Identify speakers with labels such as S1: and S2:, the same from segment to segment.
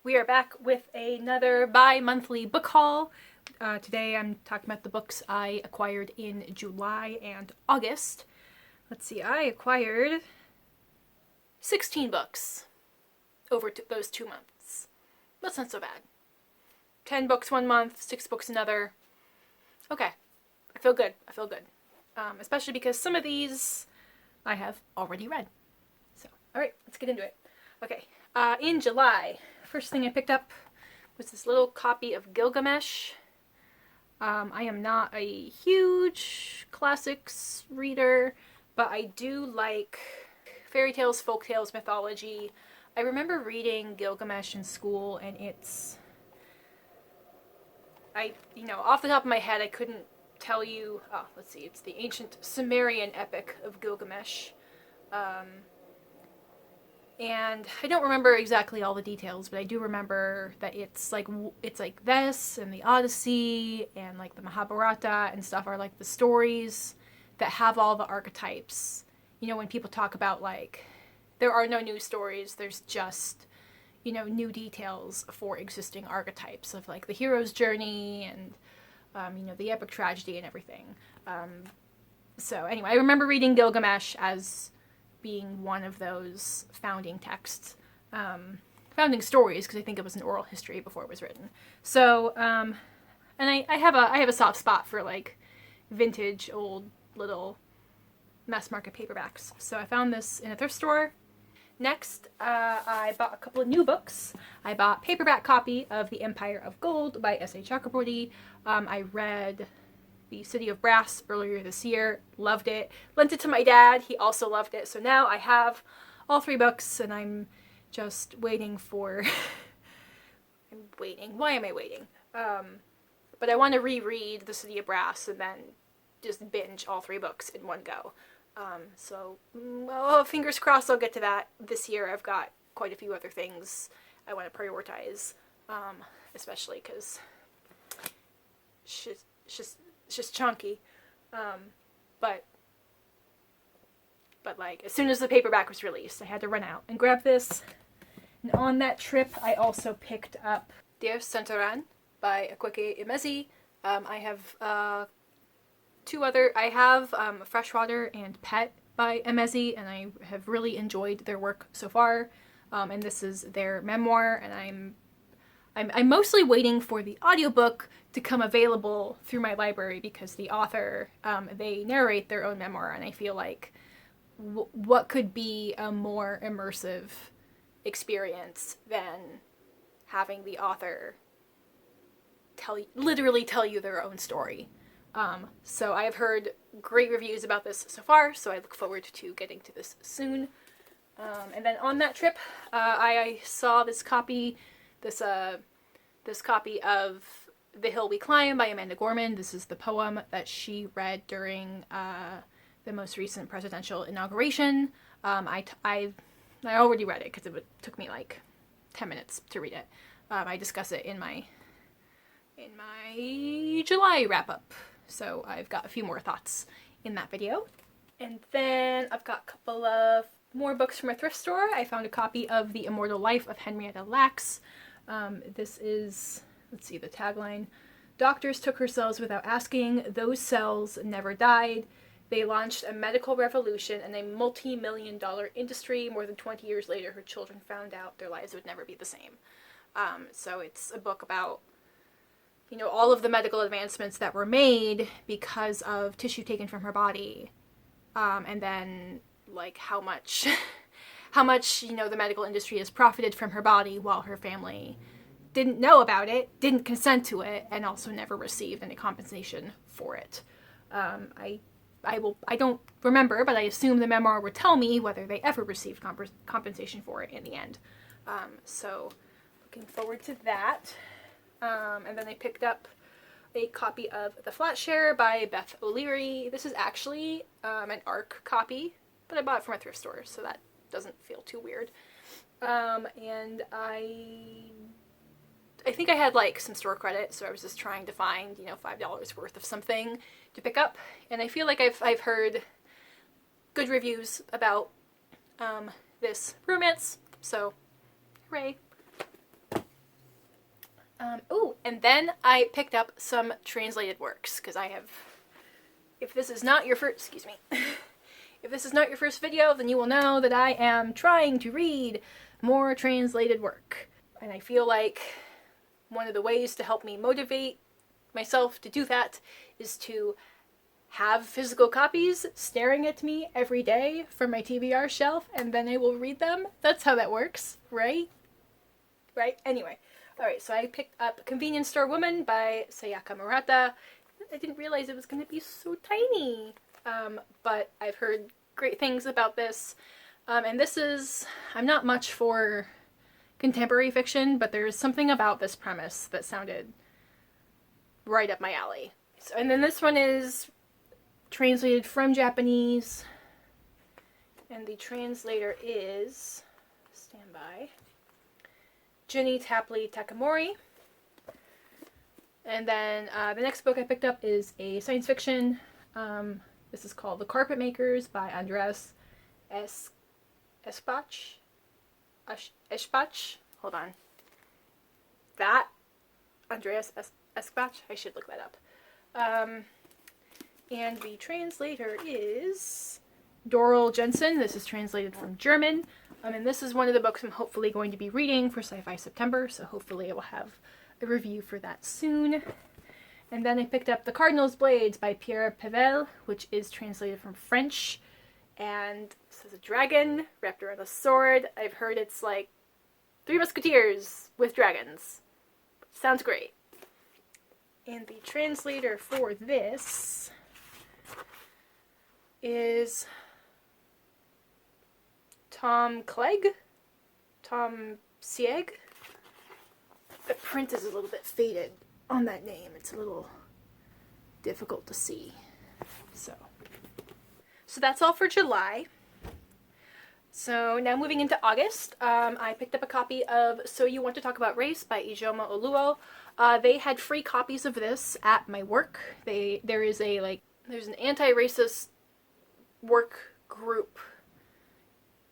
S1: We are back with another bi-monthly book haul. Today I'm talking about the books I acquired in July and August. Let's see, I acquired 16 books over those 2 months. That's not so bad. 10 books 1 month, 6 books another. Okay, I feel good. Especially because some of these I have already read. So, alright, let's get into it. Okay, in July, first thing I picked up was this little copy of Gilgamesh. I am not a huge classics reader, but I do like fairy tales, folk tales, mythology. I remember reading Gilgamesh in school, and off the top of my head, I couldn't tell you, let's see, it's the ancient Sumerian epic of Gilgamesh. And I don't remember exactly all the details, but I do remember that it's like this and the Odyssey and like the Mahabharata and stuff are like the stories that have all the archetypes. You know, when people talk about like, there are no new stories, there's just, new details for existing archetypes of like the hero's journey and, the epic tragedy and everything. So anyway, I remember reading Gilgamesh as being one of those founding texts, founding stories, because I think it was an oral history before it was written. So, and I have a soft spot for like vintage, old, little mass market paperbacks. So I found this in a thrift store. Next, I bought a couple of new books. I bought a paperback copy of The Empire of Gold by S.A. Chakraborty. I read The City of Brass earlier this year, loved it, lent it to my dad, he also loved it, so now I have all 3 books and I'm just waiting for, why am I waiting? But I want to reread The City of Brass and then just binge all 3 books in one go. Fingers crossed I'll get to that this year. I've got quite a few other things I want to prioritize, especially because it's just chunky. But like, as soon as the paperback was released, I had to run out and grab this. And on that trip, I also picked up Der Centaur by Akwaeke Emezi. I have I have Freshwater and Pet by Emezi, and I have really enjoyed their work so far. And this is their memoir, and I'm mostly waiting for the audiobook to come available through my library because the author, they narrate their own memoir, and I feel like what could be a more immersive experience than having the author literally tell you their own story. So I have heard great reviews about this so far, so I look forward to getting to this soon. And then on that trip, I saw this copy of The Hill We Climb by Amanda Gorman. This is the poem that she read during the most recent presidential inauguration. I already read it because it took me like 10 minutes to read it. I discuss it in my July wrap-up. So I've got a few more thoughts in that video. And then I've got a couple of more books from a thrift store. I found a copy of The Immortal Life of Henrietta Lacks. This is, let's see the tagline. Doctors took her cells without asking. Those cells never died. They launched a medical revolution and a multi-million-dollar industry. More than 20 years later, her children found out their lives would never be the same. So it's a book about all of the medical advancements that were made because of tissue taken from her body. And then, like, how much, the medical industry has profited from her body while her family didn't know about it, didn't consent to it, and also never received any compensation for it. I don't remember, but I assume the memoir would tell me whether they ever received compensation for it in the end. So, looking forward to that. And then I picked up a copy of The Flatshare by Beth O'Leary. This is actually an ARC copy, but I bought it from a thrift store, so that doesn't feel too weird. And I think I had like some store credit, so I was just trying to find, $5 worth of something to pick up. And I feel like I've heard good reviews about this romance, so hooray. Oh, and then I picked up some translated works, because I have, if this is not your first, excuse me, if this is not your first video, then you will know that I am trying to read more translated work. And I feel like one of the ways to help me motivate myself to do that is to have physical copies staring at me every day from my TBR shelf, and then I will read them. That's how that works, right? Right? Anyway. Alright, so I picked up Convenience Store Woman by Sayaka Murata. I didn't realize it was going to be so tiny. But I've heard great things about this. And this is, I'm not much for contemporary fiction, but there's something about this premise that sounded right up my alley. So, and then this one is translated from Japanese, and the translator is, stand by, Jenny Tapley Takamori. And then the next book I picked up is a science fiction. This is called The Carpet Makers by Andres Espach. Hold on. That? Andreas Espach? I should look that up. And the translator is Doral Jensen. This is translated from German. And this is one of the books I'm hopefully going to be reading for Sci-Fi September, so hopefully I will have a review for that soon. And then I picked up The Cardinal's Blades by Pierre Pevel, which is translated from French. And this is a dragon wrapped around a sword. I've heard it's like Three Musketeers with dragons. Sounds great. And the translator for this is Tom Clegg? Tom Sieg? The print is a little bit faded on that name. It's a little difficult to see. So that's all for July. So now moving into August, I picked up a copy of So You Want to Talk About Race by Ijeoma Oluo. They had free copies of this at my work. There's an anti-racist work group,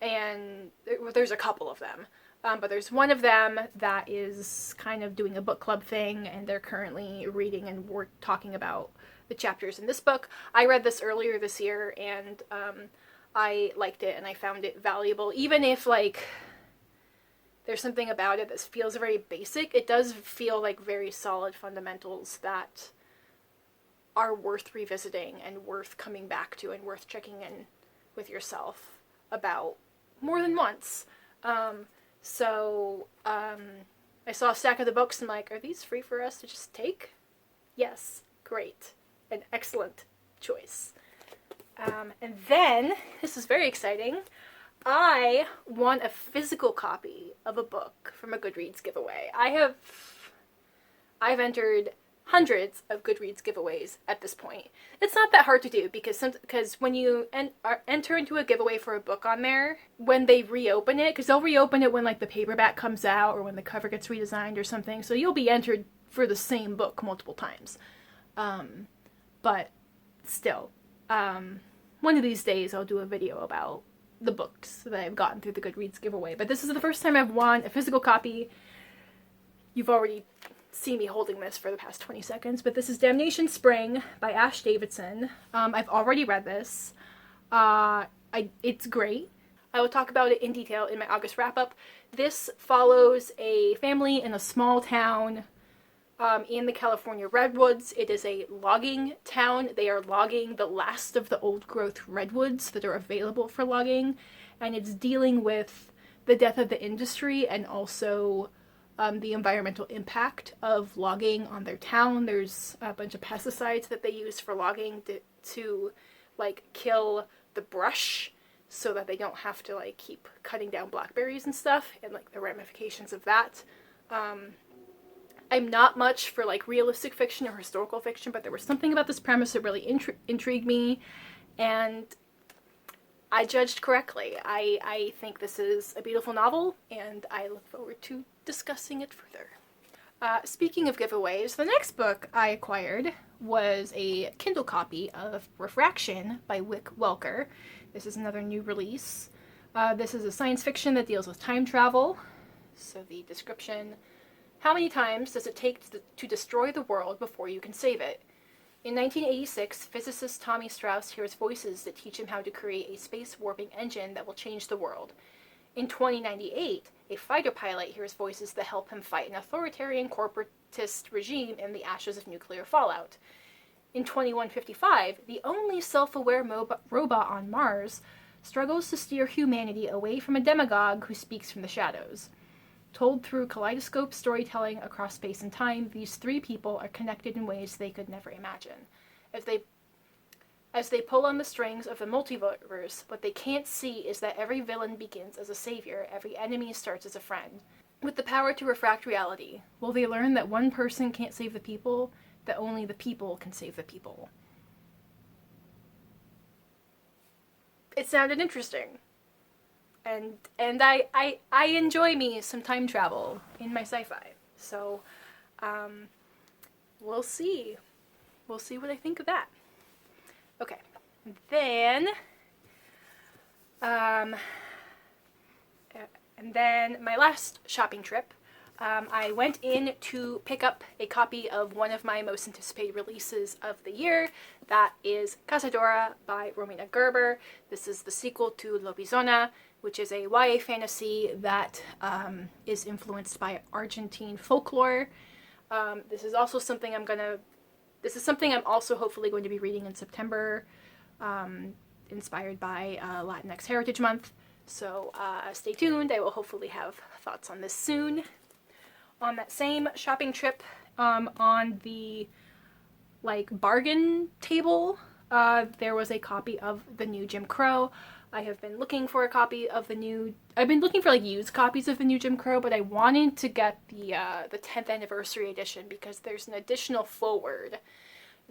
S1: and there's a couple of them. But there's one of them that is kind of doing a book club thing, and they're currently reading and we're talking about the chapters in this book. I read this earlier this year, and I liked it, and I found it valuable. Even if, like, there's something about it that feels very basic, it does feel like very solid fundamentals that are worth revisiting and worth coming back to and worth checking in with yourself about more than once. I saw a stack of the books and I'm like, are these free for us to just take? Yes, great. An excellent choice. And then, this is very exciting, I won a physical copy of a book from a Goodreads giveaway. I've entered hundreds of Goodreads giveaways at this point. It's not that hard to do because when you enter into a giveaway for a book on there, when they reopen it, because they'll reopen it when like the paperback comes out or when the cover gets redesigned or something, so you'll be entered for the same book multiple times. But still, one of these days I'll do a video about the books that I've gotten through the Goodreads giveaway. But this is the first time I've won a physical copy. You've already seen me holding this for the past 20 seconds, but this is Damnation Spring by Ash Davidson. I've already read this. It's great. I will talk about it in detail in my August wrap-up. This follows a family in a small town in the California redwoods. It is a logging town. They are logging the last of the old-growth redwoods that are available for logging, and it's dealing with the death of the industry and also the environmental impact of logging on their town. There's a bunch of pesticides that they use for logging to like kill the brush so that they don't have to like keep cutting down blackberries and stuff, and like the ramifications of that. I'm not much for like realistic fiction or historical fiction, but there was something about this premise that really intrigued me, and I judged correctly. I think this is a beautiful novel, and I look forward to discussing it further. Speaking of giveaways, the next book I acquired was a Kindle copy of Refraction by Wick Welker. This is another new release. This is a science fiction that deals with time travel. So the description How many times does it take to destroy the world before you can save it? In 1986, physicist Tommy Strauss hears voices that teach him how to create a space warping engine that will change the world. In 2098, a fighter pilot hears voices that help him fight an authoritarian corporatist regime in the ashes of nuclear fallout. In 2155, the only self-aware robot on Mars struggles to steer humanity away from a demagogue who speaks from the shadows. Told through kaleidoscope storytelling across space and time, these three people are connected in ways they could never imagine. As they pull on the strings of the multiverse, what they can't see is that every villain begins as a savior, every enemy starts as a friend. With the power to refract reality, will they learn that one person can't save the people, that only the people can save the people? It sounded interesting. And I enjoy me some time travel in my sci-fi. So, we'll see. We'll see what I think of that. Okay. And then my last shopping trip, I went in to pick up a copy of one of my most anticipated releases of the year. That is Casadora by Romina Gerber. This is the sequel to Lobizona, which is a YA fantasy that is influenced by Argentine folklore. This is also something I'm also hopefully going to be reading in September, inspired by Latinx Heritage Month. So stay tuned. I will hopefully have thoughts on this soon. On that same shopping trip, on the bargain table, there was a copy of the new Jim Crow. I have been looking for a copy of the new... I've been looking for used copies of the new Jim Crow, but I wanted to get the 10th anniversary edition because there's an additional foreword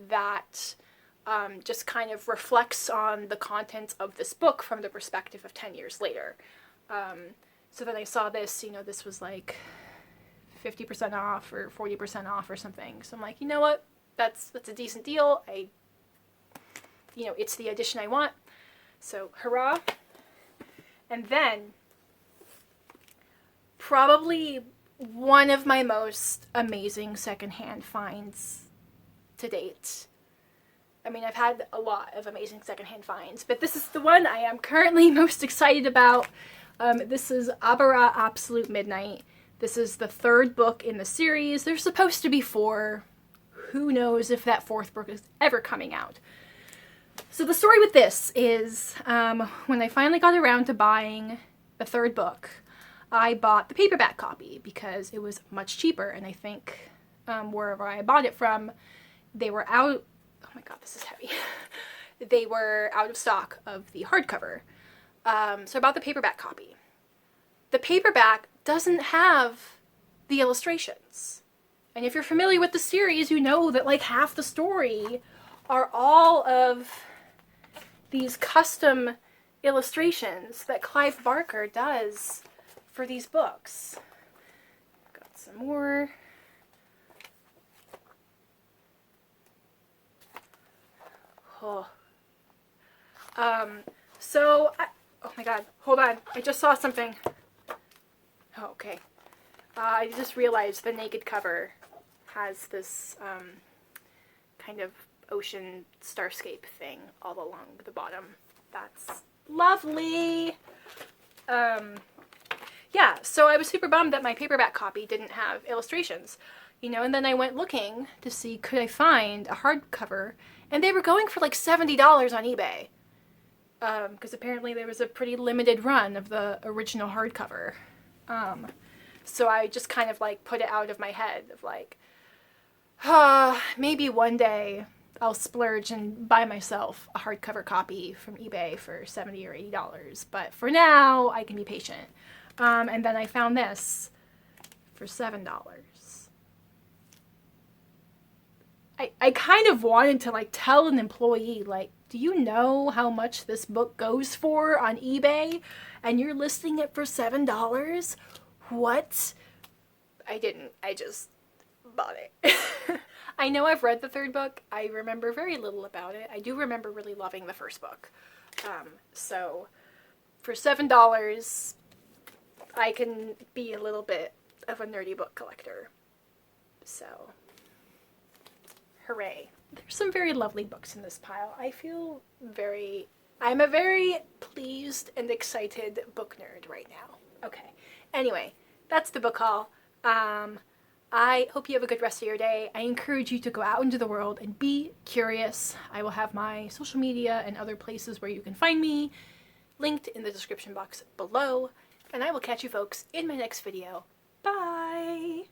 S1: that just kind of reflects on the contents of this book from the perspective of 10 years later. So then I saw this, this was 50% off or 40% off or something. So I'm like, you know what? That's a decent deal. It's the edition I want. So, hurrah. And then, probably one of my most amazing secondhand finds to date. I mean, I've had a lot of amazing secondhand finds, but this is the one I am currently most excited about. This is Abara Absolute Midnight. This is the third book in the series. There's supposed to be 4. Who knows if that 4th book is ever coming out. So the story with this is, when I finally got around to buying the 3rd book, I bought the paperback copy because it was much cheaper, and I think wherever I bought it from, they were out... Oh my god, this is heavy. They were out of stock of the hardcover. So I bought the paperback copy. The paperback doesn't have the illustrations. And if you're familiar with the series, you know that half the story are all of these custom illustrations that Clive Barker does for these books. Got some more. Oh. Oh my god, hold on. I just saw something. Oh, okay. I just realized the naked cover has this kind of ocean starscape thing all along the bottom. That's lovely. Yeah, so I was super bummed that my paperback copy didn't have illustrations, and then I went looking to see could I find a hardcover, and they were going for $70 on eBay. Because apparently there was a pretty limited run of the original hardcover. So I just kind of put it out of my head of maybe one day I'll splurge and buy myself a hardcover copy from eBay for $70 or $80. But for now, I can be patient. And then I found this for $7. I kind of wanted to tell an employee, do you know how much this book goes for on eBay? And you're listing it for $7? What? I didn't. I just bought it. I know I've read the 3rd book. I remember very little about it. I do remember really loving the 1st book. So for $7, I can be a little bit of a nerdy book collector. So, hooray. There's some very lovely books in this pile. I'm a very pleased and excited book nerd right now. Okay. Anyway, that's the book haul. I hope you have a good rest of your day. I encourage you to go out into the world and be curious. I will have my social media and other places where you can find me linked in the description box below. And I will catch you folks in my next video. Bye!